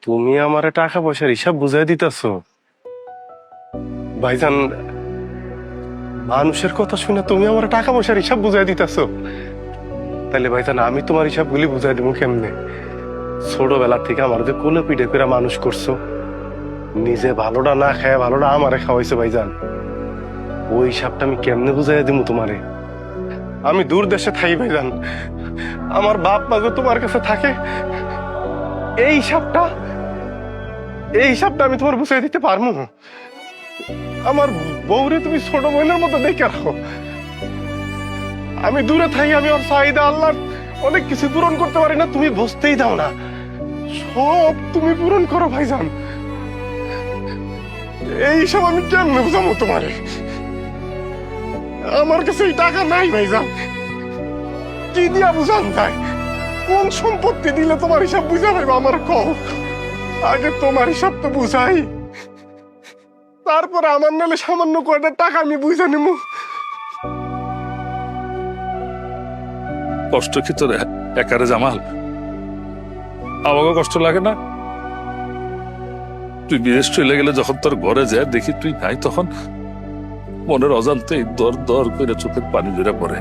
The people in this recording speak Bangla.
তুমি আমারে টাকা পয়সার হিসাব বুঝাই দিতেছো? ভাইজান, মানুষের কথা শুনে তুমি আমার টাকা পয়সার হিসাব বুঝাই দিতেছো? তাহলে ভাইজান, আমি তোমার হিসাবগুলি বুঝাই দেবো কেমনে? ছোটবেলা থেকে আমার যে কোলে পিঠে করে মানুষ করছো, নিজে ভালোটা না খায় ভালোটা আমারে খাওয়াইছো ভাইজান, ওই হিসাবটা আমি কেমনে বুঝাই দিব তোমারে? আমি দূর দেশে থাকি ভাইজান, আমার বাপ মা যে তোমার কাছে থাকে, এই হিসাবটা আমি তোমার বুঝাই দিতে পারবো? আমার বউরে তুমি ছোট বোনের মতো দেখে রাখো। আমি দূরে থাকি, আমি ওর চাহিদা আল্লাহর অনেক কিছু পূরণ করতে পারি না, তুমি বুঝতেই দাও না। সব তুমি পূরণ করো ভাইজান, এই সব আমি কেমনে বুঝাবো তোমারে? আমার কাছে এই টাকা নাই ভাইজান, কি দিয়া বুঝান যায়? কোন সম্পত্তি দিলে তোমার হিসাব বুঝা পাইবো আমার কও? আগে তোমার হিসাব তো বুঝাই, তারপরে আমার নালে সামান্য কয়টা টাকা আমি বুঝা নিব। কষ্ট কি তোর একারে জামাল? আমাকে কষ্ট লাগে না? তুই বিদেশ চলে গেলে যখন তোর ঘরে যায় দেখি তুই নাই, তখন মনের অজান্তেই দর দর করে চোখের পানি ধরে পড়ে।